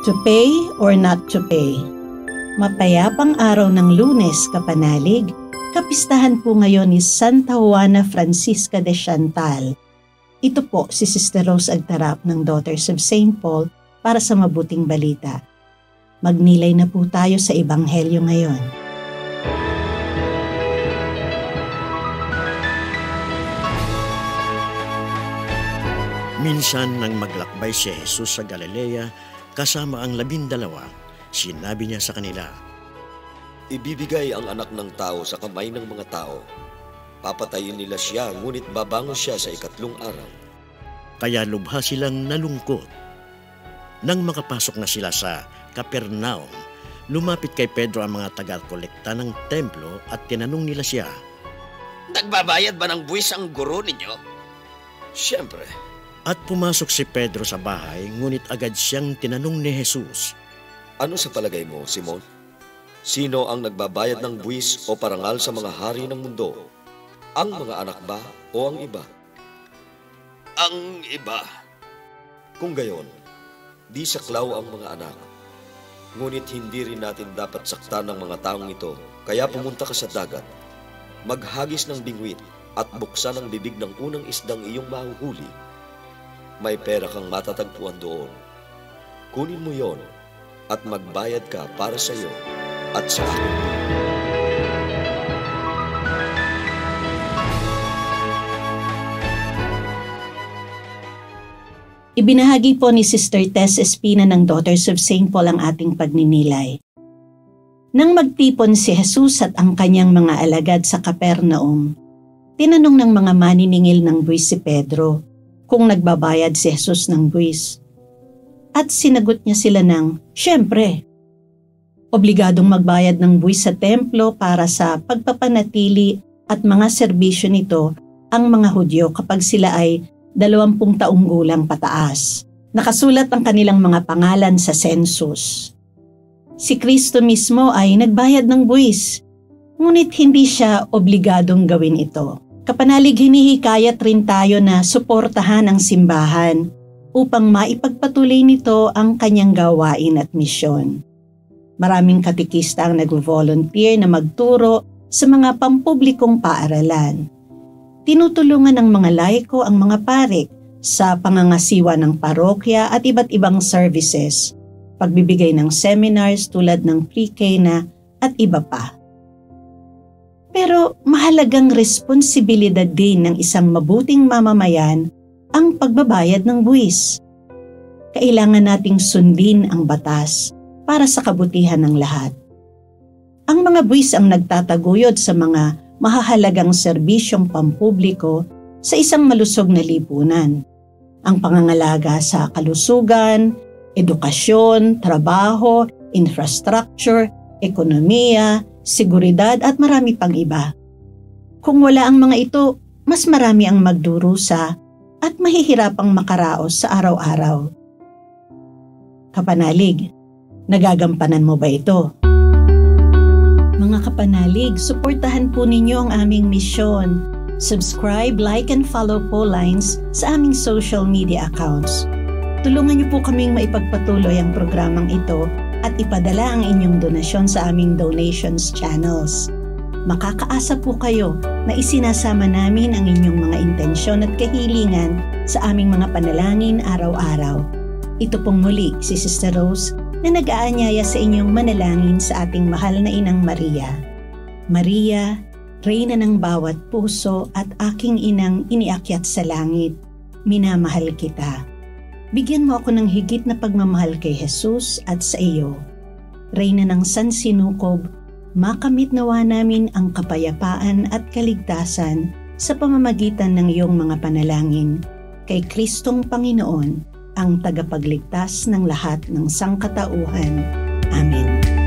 To pay or not to pay? Mapayapang araw ng Lunes, kapanalig, kapistahan po ngayon ni Santa Juana Francisca de Chantal. Ito po si Sister Rose Agtarap ng Daughters of St. Paul para sa mabuting balita. Magnilay na po tayo sa Ebanghelyo ngayon. Minsan nang maglakbay si Jesus sa Galilea kasama ang 12, sinabi niya sa kanila, "Ibibigay ang anak ng tao sa kamay ng mga tao. Papatayin nila siya, ngunit babangon siya sa 3 araw." Kaya lubha silang nalungkot. Nang makapasok na sila sa Capernaum, lumapit kay Pedro ang mga taga-kolekta ng templo at tinanong nila siya, "Nagbabayad ba ng buwis ang guro ninyo?" Siyempre. At pumasok si Pedro sa bahay, ngunit agad siyang tinanong ni Jesus, "Ano sa palagay mo, Simon? Sino ang nagbabayad ng buwis o parangal sa mga hari ng mundo? Ang mga anak ba o ang iba?" "Ang iba." Kung gayon, di saklaw ang mga anak. Ngunit hindi rin natin dapat saktan ng mga taong ito, kaya pumunta ka sa dagat, maghagis ng bingwit at buksan ang bibig ng unang isdang iyong mahuhuli. May pera kang matatagpuan doon. Kunin mo yon at magbayad ka para sa iyo at sa akin. Ibinahagi po ni Sister Tess Espina ng Daughters of St. Paul ang ating pagninilay. Nang magtipon si Jesus at ang kanyang mga alagad sa Capernaum, tinanong ng mga maniningil ng buwis si Pedro kung nagbabayad si Jesus ng buwis. At sinagot niya sila ng, "Siyempre." Obligadong magbayad ng buwis sa templo para sa pagpapanatili at mga serbisyo nito ang mga Hudyo kapag sila ay 20 taong gulang pataas. Nakasulat ang kanilang mga pangalan sa census. Si Kristo mismo ay nagbayad ng buwis, ngunit hindi siya obligadong gawin ito. Kapanalig, hinihikayat rin tayo na suportahan ang simbahan upang maipagpatuloy nito ang kanyang gawain at misyon. Maraming katikista ang nag-volunteer na magturo sa mga pampublikong paaralan. Tinutulungan ng mga laiko ang mga parik sa pangangasiwa ng parokya at iba't ibang services, pagbibigay ng seminars tulad ng pre-K at iba pa. Pero mahalagang responsibilidad din ng isang mabuting mamamayan ang pagbabayad ng buwis. Kailangan nating sundin ang batas para sa kabutihan ng lahat. Ang mga buwis ang nagtataguyod sa mga mahahalagang serbisyong pampubliko sa isang malusog na lipunan. Ang pangangalaga sa kalusugan, edukasyon, trabaho, infrastructure, ekonomiya, seguridad at marami pang iba. Kung wala ang mga ito, mas marami ang magdurusa at mahihirapang makaraos sa araw-araw. Kapanalig, nagagampanan mo ba ito? Mga kapanalig, suportahan po ninyo ang aming misyon. Subscribe, like, and follow po lines sa aming social media accounts. Tulungan niyo po kaming maipagpatuloy ang programang ito at ipadala ang inyong donasyon sa aming donations channels. Makakaasa po kayo na isinasama namin ang inyong mga intensyon at kahilingan sa aming mga panalangin araw-araw. Ito pong muli si Sister Rose na nag-aanyaya sa inyong manalangin sa ating mahal na Inang Maria. Maria, Reyna ng bawat puso at aking inang iniakyat sa langit, minamahal kita. Bigyan mo ako ng higit na pagmamahal kay Jesus at sa iyo. Reyna ng sansinukob, makamit nawa namin ang kapayapaan at kaligtasan sa pamamagitan ng iyong mga panalangin kay Kristong Panginoon, ang tagapagligtas ng lahat ng sangkatauhan. Amen.